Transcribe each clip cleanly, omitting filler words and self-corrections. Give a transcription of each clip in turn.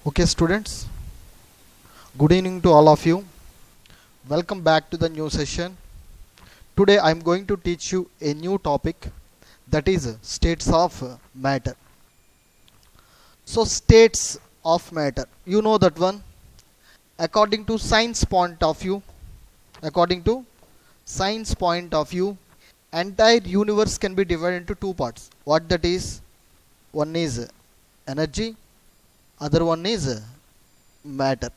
Okay, students, good evening to all of you. Welcome back to the new session. Today I am going to teach you a new topic, that is states of matter. So, states of matter, you know that one. According to science point of view, according to science point of view, entire universe can be divided into two parts. What that is? One is energy, other one is matter.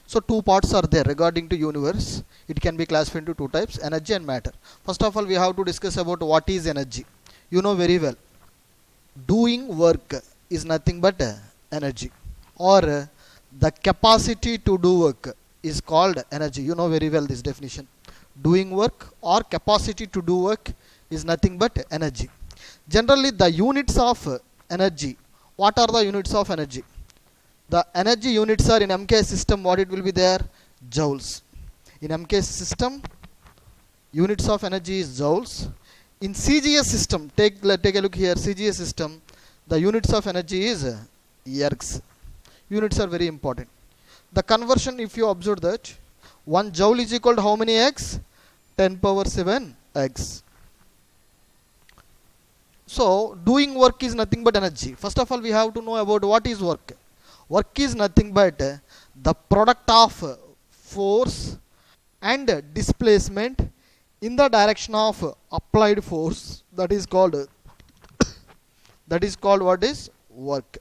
So two parts are there regarding to universe. It can be classified into two types, energy and matter. First of all, we have to discuss about what is energy. You know very well. Doing work is nothing but energy, or the capacity to do work is called energy. You know very well this definition. Doing work or capacity to do work is nothing but energy. Generally, the units of energy. What are the units of energy? The energy units are in MKS system. What it will be there? Joules. In MKS system, units of energy is joules. In CGS system, take a look here. CGS system, the units of energy is ergs. Units are very important. The conversion, if you observe that, 1 joule is equal to how many x? 10 power 7 x. So, doing work is nothing but energy. First of all, we have to know about what is work. Work is nothing but the product of force and displacement in the direction of applied force. That is called what is work.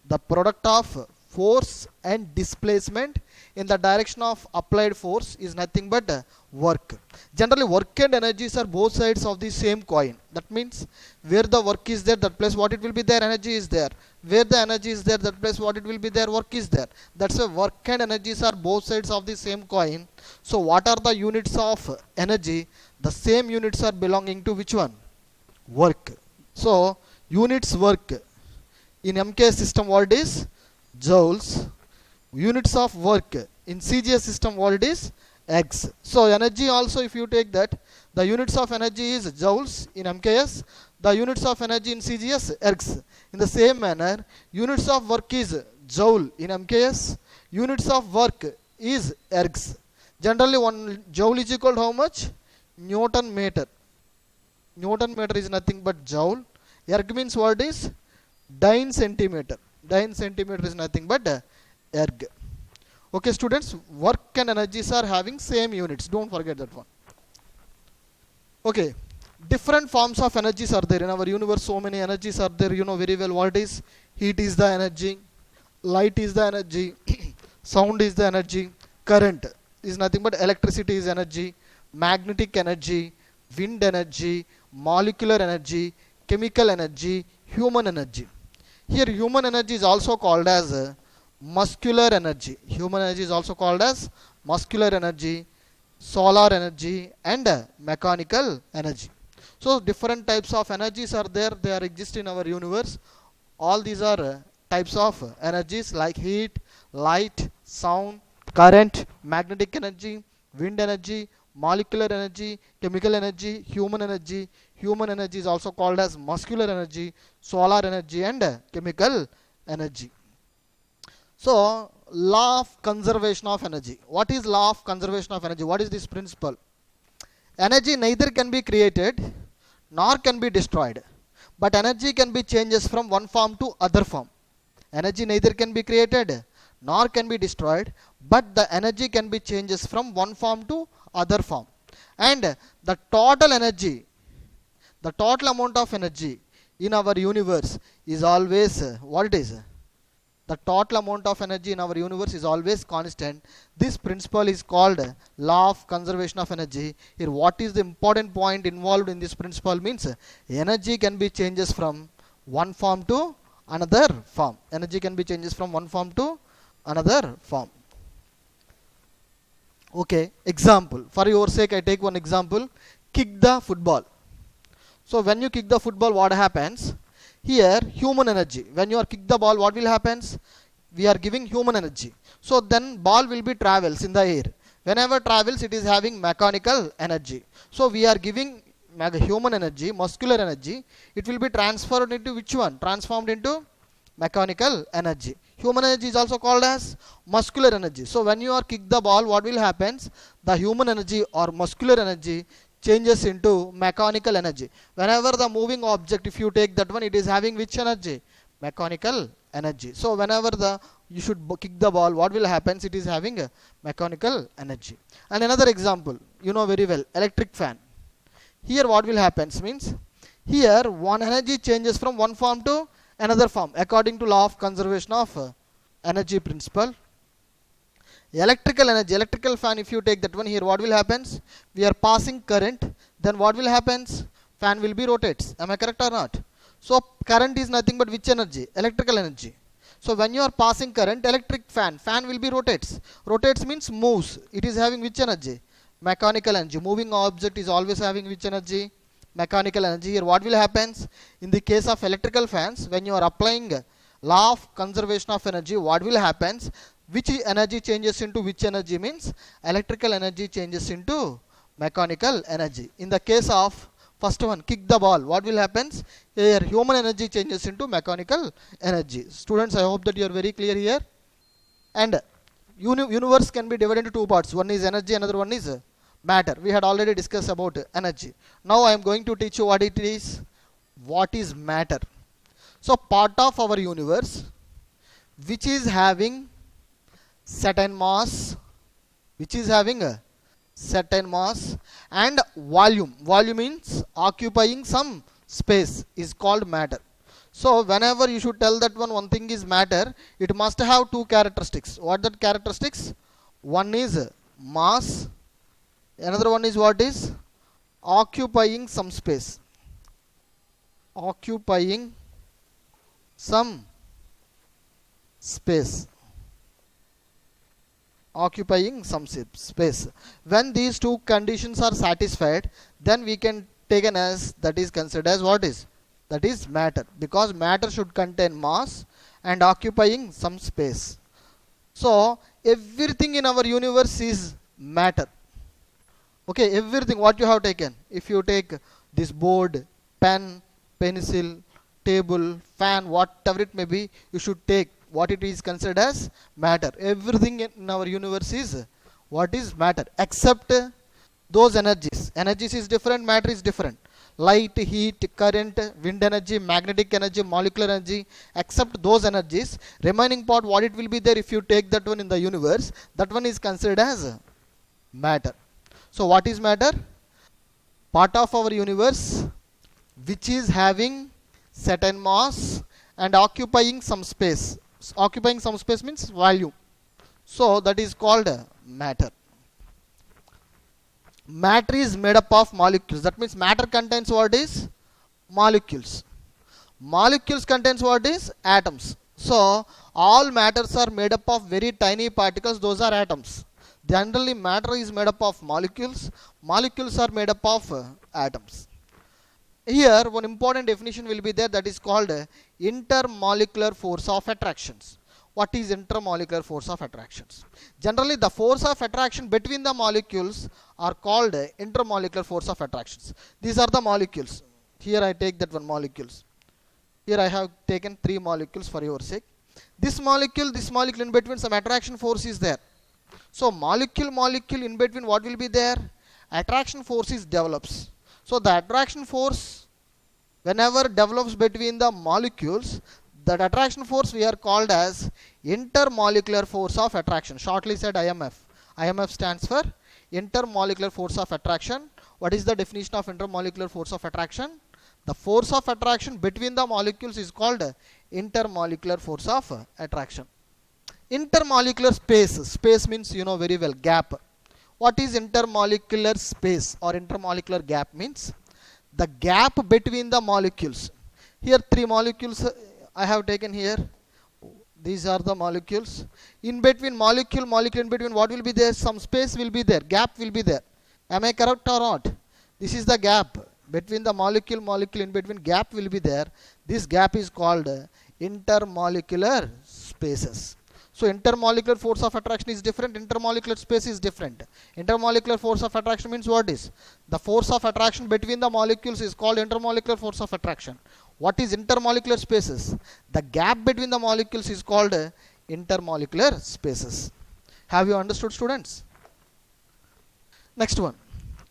The product of force and displacement in the direction of applied force is nothing but work. Generally, work and energies are both sides of the same coin. That means where the work is there, that place what it will be there, energy is there. Where the energy is there, that place what it will be there, work is there. That's why work and energies are both sides of the same coin. So what are the units of energy? The same units are belonging to which one? Work. So units work. In MKS system, what is joules. Units of work in CGS system, what it is? X. So energy also, if you take that, the units of energy is joules in MKS, the units of energy in CGS ergs. In the same manner, units of work is joule in MKS, units of work is ergs. Generally, 1 joule is equal to how much? Newton meter. Newton meter is nothing but joule. Erg means what is? Dyne centimeter. Dyne centimeter is nothing but erg. Okay, students, work and energies are having same units. Don't forget that one. Okay, different forms of energies are there in our universe. So many energies are there. You know very well what is. Heat is the energy, light is the energy, sound is the energy, current is nothing but electricity is energy, magnetic energy, wind energy, molecular energy, chemical energy, human energy. Here human energy is also called as muscular energy. Human energy is also called as muscular energy, solar energy and mechanical energy. So different types of energies are there. They are exist in our universe. All these are types of energies like heat, light, sound, current, magnetic energy, wind energy, molecular energy, chemical energy, human energy. Human energy is also called as muscular energy, solar energy and chemical energy. So, law of conservation of energy. What is law of conservation of energy? What is this principle? Energy neither can be created nor can be destroyed, but energy can be changes from one form to other form. Energy neither can be created nor can be destroyed, but the energy can be changes from one form to other form. And the total energy, the total amount of energy in our universe is always what it is? The total amount of energy in our universe is always constant. This principle is called law of conservation of energy. Here what is the important point involved in this principle means energy can be changes from one form to another form. Energy can be changes from one form to another form. Okay, example. For your sake, I take one example. Kick the football. So when you kick the football, what happens? Here human energy, when you are kick the ball, what will happens? We are giving human energy. So then ball will be travels in the air. Whenever travels, it is having mechanical energy. So we are giving human energy, muscular energy. It will be transferred into which one? Transformed into mechanical energy. Human energy is also called as muscular energy. So when you are kick the ball, what will happens? The human energy or muscular energy changes into mechanical energy. Whenever the moving object, if you take that one, it is having which energy? Mechanical energy. So whenever the you should kick the ball, what will happen? It is having a mechanical energy. And another example, you know very well, electric fan. Here what will happen means, here one energy changes from one form to another form according to law of conservation of energy principle. Electrical energy, electrical fan, if you take that one, here what will happens? We are passing current, then what will happens? Fan will be rotates. Am I correct or not? So current is nothing but which energy? Electrical energy. So when you are passing current, electric fan, fan will be rotates. Rotates means moves. It is having which energy? Mechanical energy. Moving object is always having which energy? Mechanical energy. Here what will happens? In the case of electrical fans, when you are applying law of conservation of energy, what will happens? Which energy changes into which energy means electrical energy changes into mechanical energy. In the case of first one, kick the ball, what will happens? Here human energy changes into mechanical energy. Students, I hope that you are very clear here. And universe can be divided into two parts. One is energy, another one is matter. We had already discussed about energy. Now I am going to teach you what it is. What is matter? So part of our universe which is having certain mass, and volume. Volume means occupying some space is called matter. So whenever you should tell that one thing is matter, it must have two characteristics. What that characteristics? One is mass, another one is what is? Occupying some space. Occupying some space. Occupying some space. When these two conditions are satisfied, then we can take an as that is considered as what is? That is matter, because matter should contain mass and occupying some space. So everything in our universe is matter. Okay, everything what you have taken. If you take this board, pen, pencil, table, fan, whatever it may be, you should take what it is considered as matter. Everything in our universe is what is matter, except those energies. Energies is different, matter is different. Light, heat, current, wind energy, magnetic energy, molecular energy, except those energies. Remaining part, what it will be there if you take that one in the universe, that one is considered as matter. So what is matter? Part of our universe which is having certain mass and occupying some space. Occupying some space means volume. So that is called matter. Matter is made up of molecules. That means matter contains what is? Molecules. Molecules contains what is? Atoms. So all matters are made up of very tiny particles. Those are atoms. Generally matter is made up of molecules. Molecules are made up of atoms. Here one important definition will be there, that is called intermolecular force of attractions. What is intermolecular force of attractions? Generally the force of attraction between the molecules are called intermolecular force of attractions. These are the molecules. Here I take that one molecules. Here I have taken three molecules for your sake. This molecule in between some attraction force is there. So molecule in between what will be there? Attraction force is develops. So the attraction force whenever develops between the molecules, that attraction force we are called as intermolecular force of attraction, shortly said IMF. IMF stands for intermolecular force of attraction. What is the definition of intermolecular force of attraction? The force of attraction between the molecules is called intermolecular force of attraction. Intermolecular space. Space means you know very well, gap. What is intermolecular space or intermolecular gap means? The gap between the molecules. Here three molecules I have taken here. These are the molecules. In between molecule in between what will be there? Some space will be there. Gap will be there. Am I correct or not? This is the gap. Between the molecule in between gap will be there. This gap is called intermolecular spaces. So intermolecular force of attraction is different, intermolecular space is different. Intermolecular force of attraction means what is? The force of attraction between the molecules is called intermolecular force of attraction. What is intermolecular spaces? The gap between the molecules is called intermolecular spaces. Have you understood, students? Next one,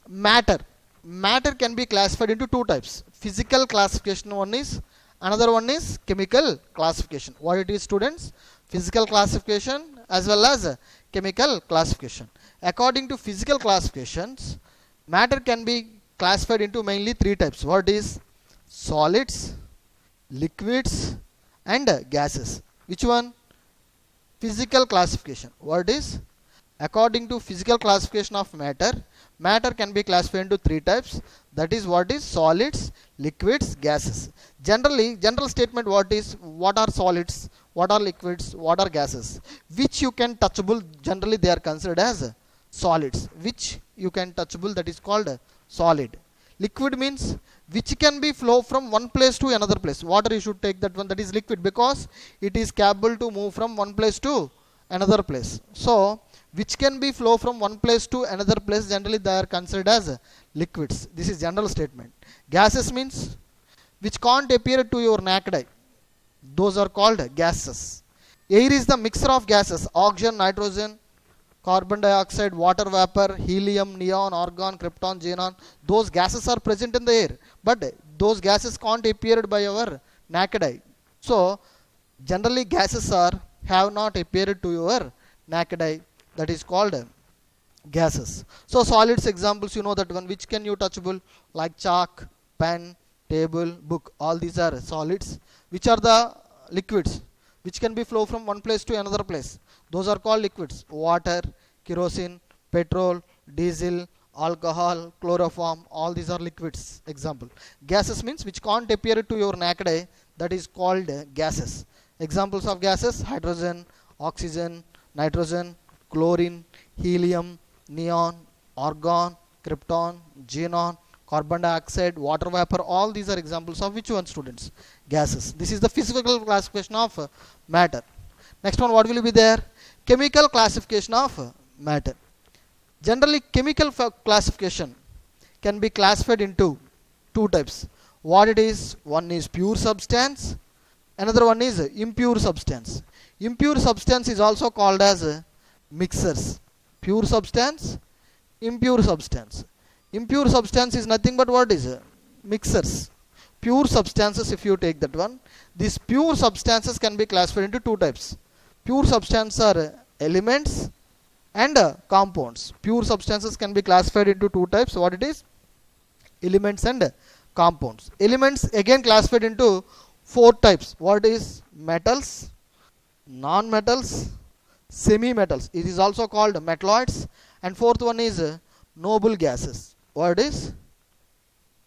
matter. Matter can be classified into two types. Physical classification one is, another one is chemical classification. What it is, students? Physical classification as well as chemical classification. According to physical classifications, matter can be classified into mainly three types. What is? Solids, liquids and gases. Which one? Physical classification. What is? According to physical classification of matter, matter can be classified into three types. That is, what is? Solids, liquids, gases. Generally, general statement, what are solids, what are liquids, what are gases? Which you can touchable, generally they are considered as solids. Which you can touchable, that is called solid. Liquid means which can be flow from one place to another place. Water, you should take that one, that is liquid, because it is capable to move from one place to another place. So which can be flow from one place to another place, generally they are considered as liquids. This is general statement. Gases means which can't appear to your naked eye, those are called gases. Air is the mixture of gases: oxygen, nitrogen, carbon dioxide, water vapor, helium, neon, argon, krypton, xenon. Those gases are present in the air, but those gases can't appear by our naked eye. So generally gases are have not appeared to your naked eye, that is called gases. So solids examples, you know that one, which can you touchable, like chalk, pen, table, book, all these are solids. Which are the liquids? Which can be flow from one place to another place, those are called liquids: water, kerosene, petrol, diesel, alcohol, chloroform, all these are liquids. Example. Gases means which can't appear to your naked eye, that is called gases. Examples of gases: hydrogen, oxygen, nitrogen, chlorine, helium, neon, argon, krypton, xenon, carbon dioxide, water vapor. All these are examples of which one, students? Gases. This is the physical classification of matter. Next one, what will be there? Chemical classification of matter. Generally, chemical classification can be classified into two types. What it is? One is pure substance, another one is impure substance. Impure substance is also called as mixers. Pure substance, impure substance. Impure substance is nothing but what is? Mixers. Pure substances, if you take that one, these pure substances can be classified into two types. Pure substances are elements and compounds. Pure substances can be classified into two types. What it is? Elements and compounds. Elements again classified into four types. What is? Metals, non-metals, semi-metals. It is also called metalloids. And fourth one is noble gases. What is?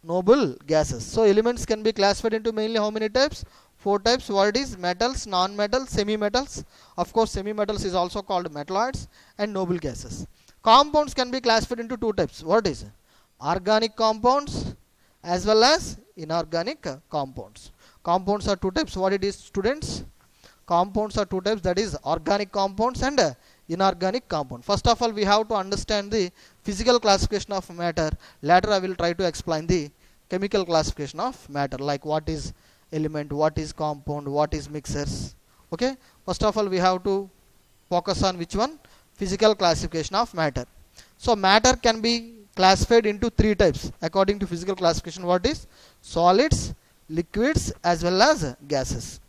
Noble gases. So elements can be classified into mainly how many types? Four types. What is? Metals, non-metals, semi-metals. Of course, semi-metals is also called metalloids and noble gases. Compounds can be classified into two types. What is? Organic compounds as well as inorganic compounds. Compounds are two types. What it is, students? Compounds are two types, that is organic compounds and inorganic compound. First of all, we have to understand the physical classification of matter. Later I will try to explain the chemical classification of matter, like what is element, what is compound, what is mixers. Okay, first of all we have to focus on which one? Physical classification of matter. So matter can be classified into three types according to physical classification. What is? Solids, liquids as well as gases.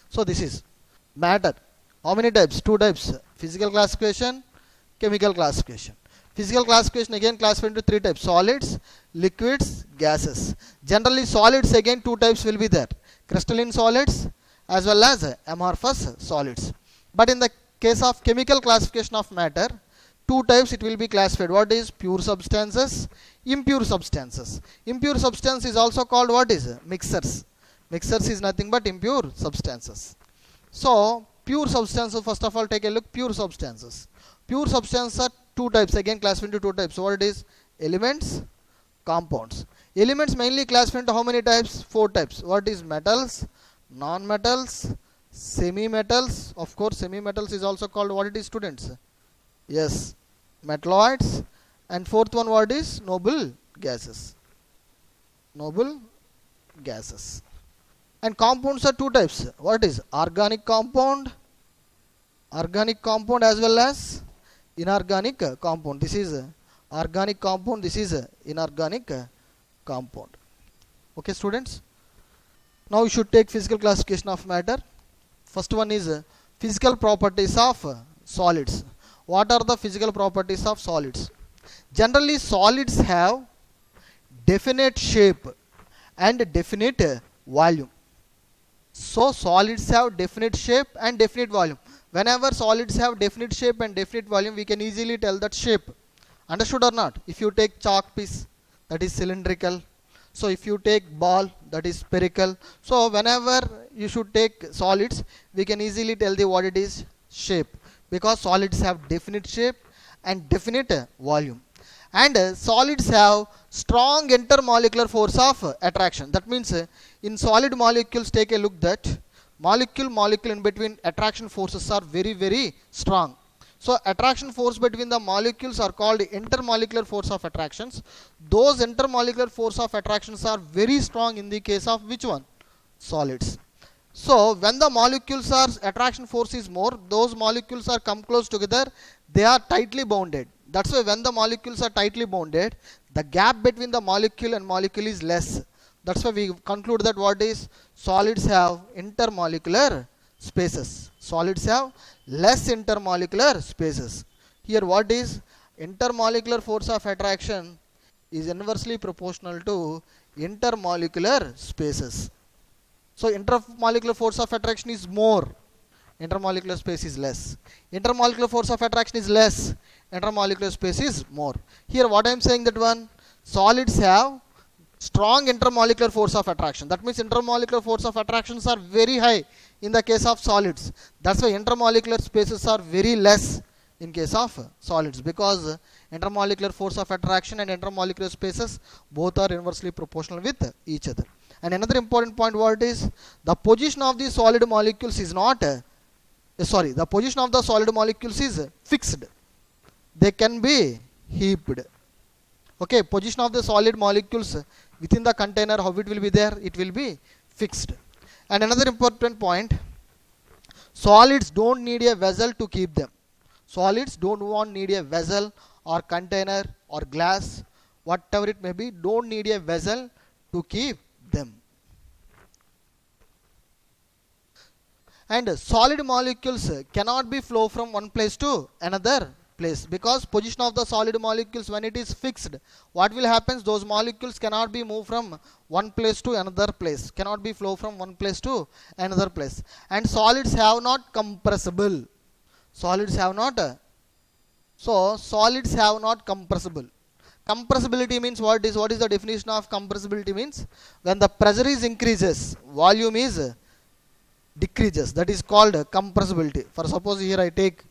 So this is matter. How many types? Two types: physical classification, chemical classification. Physical classification again classified into three types: solids, liquids, gases. Generally solids again two types will be there: crystalline solids as well as amorphous solids. But in the case of chemical classification of matter, two types it will be classified. What is? Pure substances, impure substances. Impure substance is also called what is? Mixers. Mixers is nothing but impure substances. So pure substances, first of all take a look. Pure substances. Pure substances are two types, again classified into two types. So what it is? Elements, compounds. Elements mainly classified into how many types? Four types. What is? Metals, non-metals, semi-metals. Of course semi-metals is also called what it is, students? Yes, metalloids. And fourth one what is? Noble gases. Noble gases. And compounds are two types. What is organic compound as well as inorganic compound. This is organic compound, this is inorganic compound. Okay students, now you should take physical classification of matter. First one is physical properties of solids. What are the physical properties of solids? Generally solids have definite shape and definite volume. So solids have definite shape and definite volume. Whenever solids have definite shape and definite volume, we can easily tell that shape. Understood or not? If you take chalk piece, that is cylindrical. So if you take ball, that is spherical. So whenever you should take solids, we can easily tell the what it is shape, because solids have definite shape and definite volume. And solids have strong intermolecular force of attraction. That means in solid molecules, take a look that molecule in between attraction forces are very strong. So attraction force between the molecules are called intermolecular force of attractions. Those intermolecular force of attractions are very strong in the case of which one? Solids. So when the molecules are attraction force is more, those molecules are come close together, they are tightly bounded. That's why when the molecules are tightly bounded, the gap between the molecule and molecule is less. That's why we conclude that what is solids have intermolecular spaces. Solids have less intermolecular spaces. Here what is intermolecular force of attraction is inversely proportional to intermolecular spaces. So intermolecular force of attraction is more, intermolecular space is less. Intermolecular force of attraction is less, intermolecular space is more. Here what I am saying that one, solids have strong intermolecular force of attraction. That means intermolecular force of attractions are very high in the case of solids. That's why intermolecular spaces are very less in case of solids, because intermolecular force of attraction and intermolecular spaces both are inversely proportional with each other. And another important point what is the position of the solid molecules is not the position of the solid molecules is fixed. They can be heaped. Okay, position of the solid molecules within the container, how it will be there? It will be fixed. And another important point, solids don't need a vessel to keep them. Solids don't need a vessel or container or glass, whatever it may be, don't need a vessel to keep them. And solid molecules cannot be flow from one place to another place, because position of the solid molecules when it is fixed, what will happen? Those molecules cannot be moved from one place to another place, cannot be flow from one place to another place. And solids have not compressible. Solids have not. So solids have not compressible. Compressibility means what is? What is the definition of compressibility? Means when the pressure is increases, volume is decreases. That is called compressibility. For suppose here I take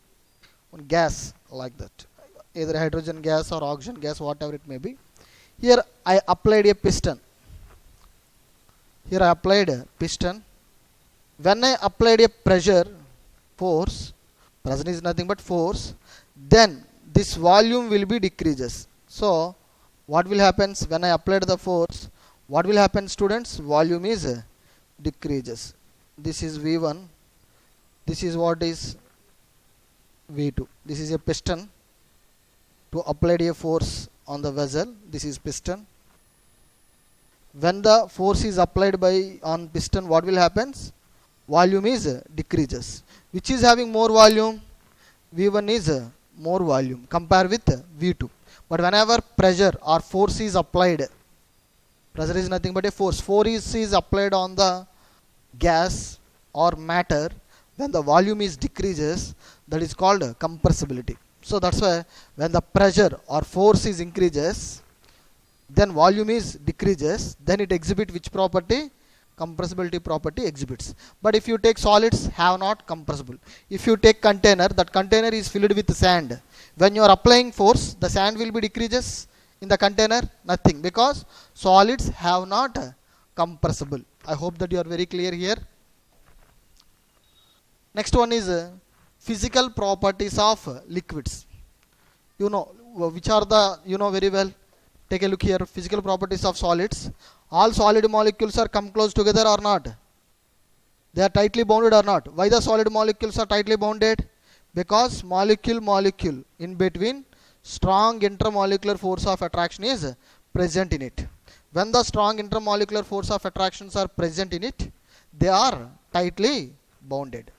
one gas like that, either hydrogen gas or oxygen gas, whatever it may be. Here I applied a piston. Here I applied a piston. When I applied a pressure, force, pressure is nothing but force, then this volume will be decreases. So what will happen when I applied the force? What will happen, students? Volume is decreases. This is V1. This is what is V2. This is a piston. To apply a force on the vessel, this is piston. When the force is applied on piston, what will happen? Volume is decreases. Which is having more volume? V1 is more volume compared with V2. But whenever pressure or force is applied, pressure is nothing but a force. Force is applied on the gas or matter, when the volume is decreases, that is called compressibility. So that's why when the pressure or force is increases, then volume is decreases, then it exhibit which property? Compressibility property exhibits. But if you take solids, have not compressible. If you take container, that container is filled with sand. When you are applying force, the sand will be decreases in the container? Nothing, because solids have not compressible. I hope that you are very clear here. Next one is physical properties of liquids. You know which are the, you know very well. Take a look here. Physical properties of solids. All solid molecules are come close together or not? They are tightly bounded or not? Why the solid molecules are tightly bounded? Because molecule in between strong intermolecular force of attraction is present in it. When the strong intermolecular force of attractions are present in it, they are tightly bounded.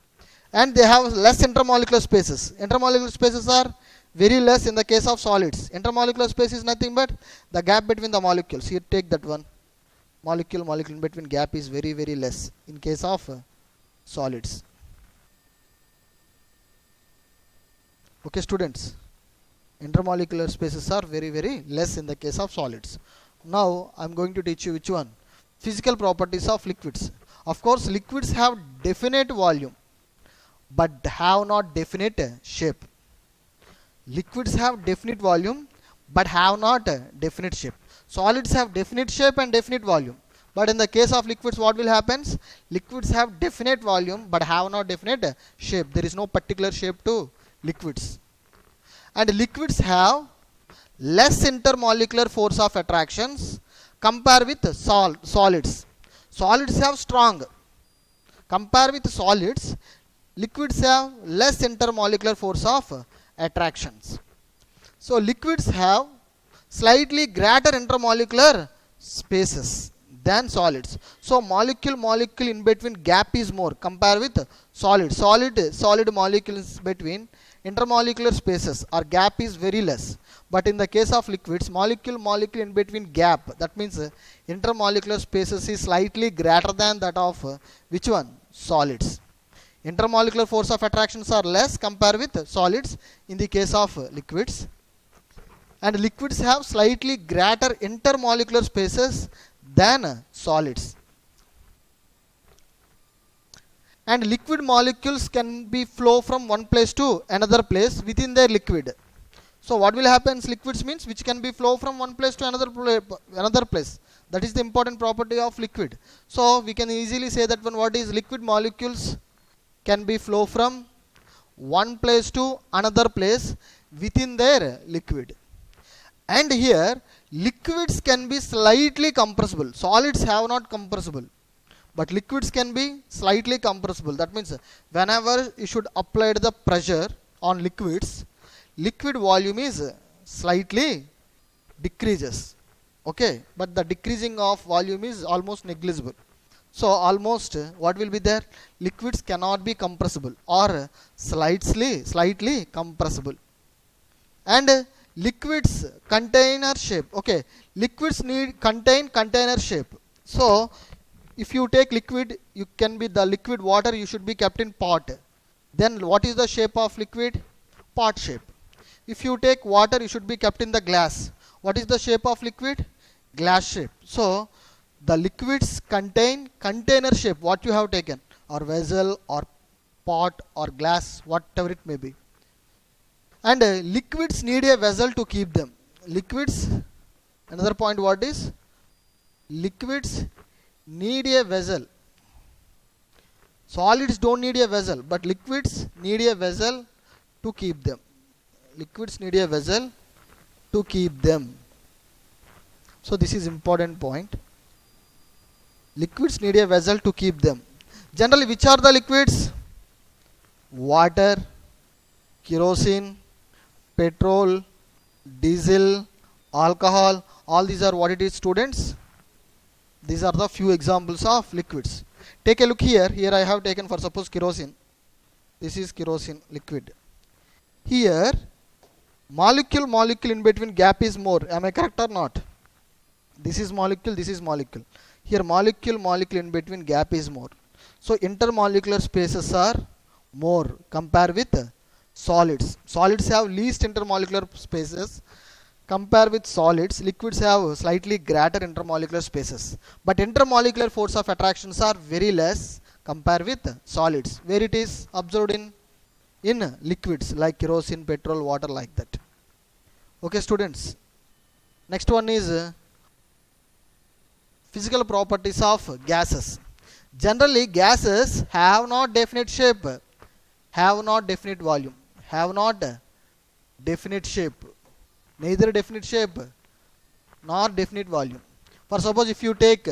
And they have less intermolecular spaces. Intermolecular spaces are very less in the case of solids. Intermolecular space is nothing but the gap between the molecules. Here take that one. Molecule in between gap is very less in case of solids. Okay students, intermolecular spaces are very less in the case of solids. Now I am going to teach you which one? Physical properties of liquids. Of course liquids have definite volume but have not definite shape. Liquids have definite volume but have not definite shape. Solids have definite shape and definite volume. But in the case of liquids, what will happen? Liquids have definite volume but have not definite shape. There is no particular shape to liquids. And liquids have less intermolecular force of attractions compared with solids. Solids have strong. Compared with solids, liquids have less intermolecular force of attractions. So liquids have slightly greater intermolecular spaces than solids. So molecule in between gap is more compared with solid. Solid molecules between intermolecular spaces or gap is very less. But in the case of liquids, molecule in between gap, that means intermolecular spaces is slightly greater than that of which one? Solids. Intermolecular force of attractions are less compared with solids in the case of liquids. And liquids have slightly greater intermolecular spaces than solids. And liquid molecules can be flow from one place to another place within their liquid. So what will happen? Liquids means which can be flow from one place to another place. That is the important property of liquid. So we can easily say that what is liquid molecules can be flow from one place to another place within their liquid. And here liquids can be slightly compressible. Solids have not compressible, but liquids can be slightly compressible. That means whenever you should apply the pressure on liquids, liquid volume is slightly decreases. Okay, but the decreasing of volume is almost negligible. So almost what will be there? Liquids cannot be compressible or slightly compressible. And liquids container shape. Okay, liquids contain container shape. So if you take liquid, you can be the liquid water, you should be kept in pot. Then what is the shape of liquid? Pot shape. If you take water, you should be kept in the glass. What is the shape of liquid? Glass shape. So the liquids contain container shape, what you have taken, or vessel or pot or glass, whatever it may be. And liquids need a vessel to keep them. Liquids, another point, what is? Liquids need a vessel. Solids don't need a vessel, but liquids need a vessel to keep them. Liquids need a vessel to keep them. So this is important point. Liquids need a vessel to keep them. Generally, which are the liquids? Water, kerosene, petrol, diesel, alcohol. All these are what it is, students? These are the few examples of liquids. Take a look here. Here I have taken for suppose kerosene. This is kerosene liquid. Here molecule in between gap is more. Am I correct or not? This is molecule, this is molecule. Here molecule in between gap is more. So intermolecular spaces are more compared with solids. Solids have least intermolecular spaces. Compared with solids, liquids have slightly greater intermolecular spaces. But intermolecular force of attractions are very less compared with solids. Where it is observed in liquids like kerosene, petrol, water, like that. Okay students. Next one is physical properties of gases. Generally gases have not definite shape, have not definite volume, have not definite shape, neither definite shape nor definite volume. For suppose if you take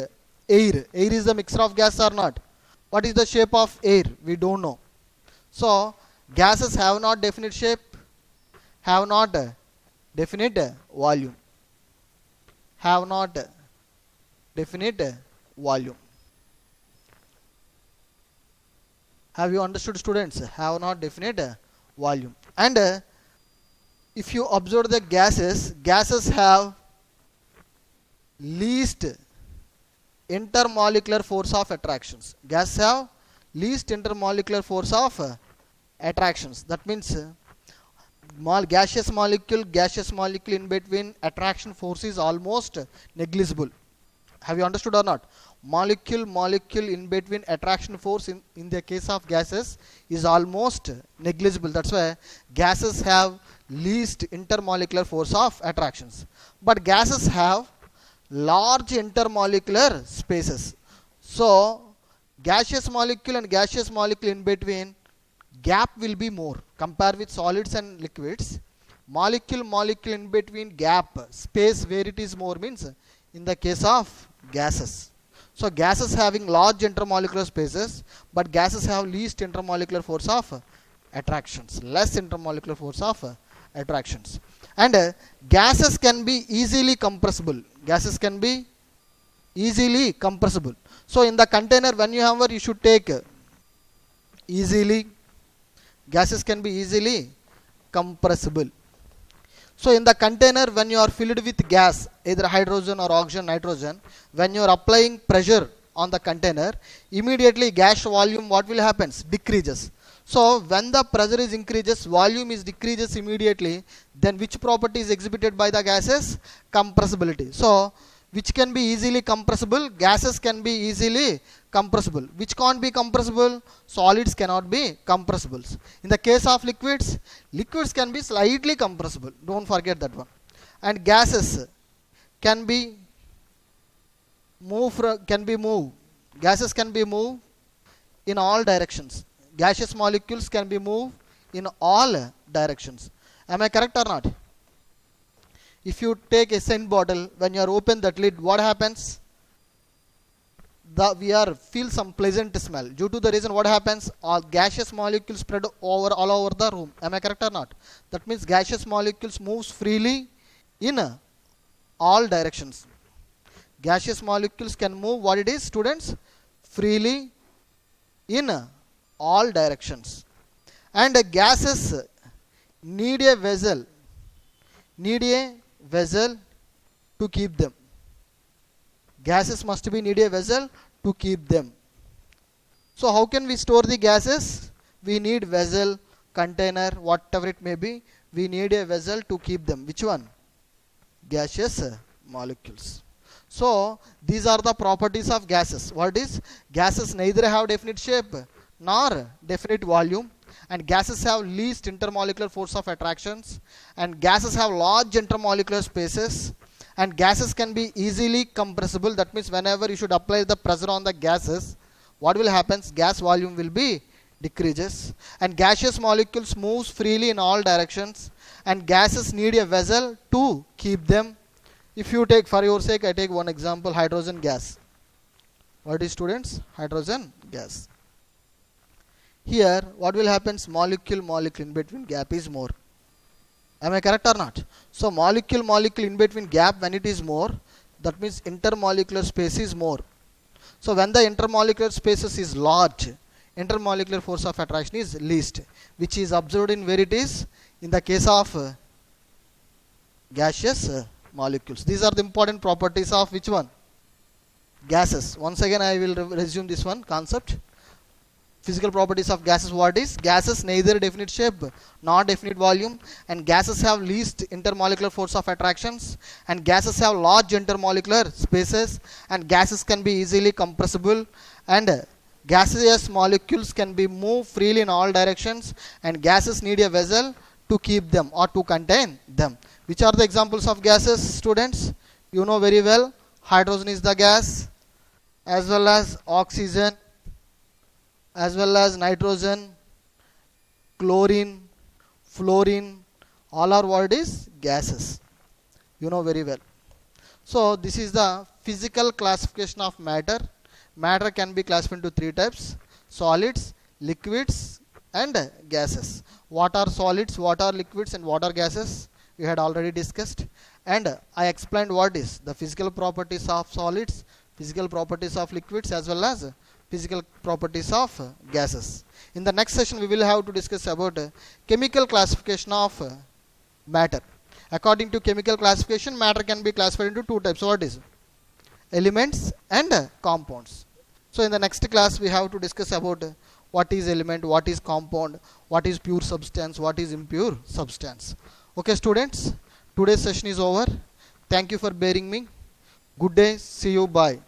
air is the mixture of gas or not? What is the shape of air? We don't know. So gases have not definite shape, have not definite volume, have not definite volume. Have you understood, students? Have not definite volume. And if you observe the gases, gases have least intermolecular force of attractions. Gases have least intermolecular force of attractions. That means gaseous molecule in between attraction force is almost negligible. Have you understood or not? Molecule in between attraction force in the case of gases is almost negligible. That's why gases have least intermolecular force of attractions. But gases have large intermolecular spaces. So gaseous molecule and gaseous molecule in between gap will be more compared with solids and liquids. Molecule in between gap space where it is more means in the case of gases. So gases having large intermolecular spaces, but gases have least intermolecular force of attractions, less intermolecular force of attractions. And gases can be easily compressible. Gases can be easily compressible. So in the container, when you have, you should take easily. Gases can be easily compressible. So in the container, when you are filled with gas, either hydrogen or oxygen, nitrogen, when you are applying pressure on the container, immediately gas volume, what will happen? Decreases. So when the pressure is increases, volume is decreases immediately, then which property is exhibited by the gases? Compressibility. So which can be easily compressible? Gases can be easily compressible. Which can't be compressible? Solids cannot be compressible. In the case of liquids, liquids can be slightly compressible. Don't forget that one. And gases can be moved. Gases can be moved in all directions. Gaseous molecules can be moved in all directions. Am I correct or not? If you take a scent bottle, when you are open that lid, what happens? We feel some pleasant smell. Due to the reason, what happens? All gaseous molecules spread all over the room. Am I correct or not? That means gaseous molecules moves freely in all directions. Gaseous molecules can move, what it is, students? Freely in all directions. And gases need a vessel to keep them. Gases must be need a vessel to keep them. So how can we store the gases? We need vessel, container, whatever it may be. We need a vessel to keep them. Which one? Gaseous molecules. So these are the properties of gases. What is? Gases neither have definite shape nor definite volume, and gases have least intermolecular force of attractions, and gases have large intermolecular spaces, and gases can be easily compressible. That means whenever you should apply the pressure on the gases, what will happen? Gas volume will be decreases, and gaseous molecules moves freely in all directions, and gases need a vessel to keep them. If you take, for your sake, I take one example, hydrogen gas. What is, students? Hydrogen gas. Here, what will happen? Molecule in between gap is more. Am I correct or not? So molecule in between gap, when it is more, that means intermolecular space is more. So when the intermolecular spaces is large, intermolecular force of attraction is least, which is observed in where it is? In the case of gaseous molecules. These are the important properties of which one? Gases. Once again I will resume this one concept. Physical properties of gases. What is? Gases neither definite shape nor definite volume, and gases have least intermolecular force of attractions, and gases have large intermolecular spaces, and gases can be easily compressible, and gaseous molecules can be moved freely in all directions, and gases need a vessel to keep them or to contain them. Which are the examples of gases, students? You know very well. Hydrogen is the gas, as well as oxygen, as well as nitrogen, chlorine, fluorine, all are what is? Gases. You know very well. So this is the physical classification of matter. matter can be classified into three types: solids, liquids, and gases. What are solids, what are liquids, and what are gases? We had already discussed, and I explained what is the physical properties of solids, physical properties of liquids, as well as physical properties of gases. In the next session we will have to discuss about chemical classification of matter. According to chemical classification, matter can be classified into two types. What is elements and compounds. So in the next class we have to discuss about what is element, what is compound, what is pure substance, what is impure substance. Okay students, today's session is over. Thank you for bearing me. Good day, see you, bye.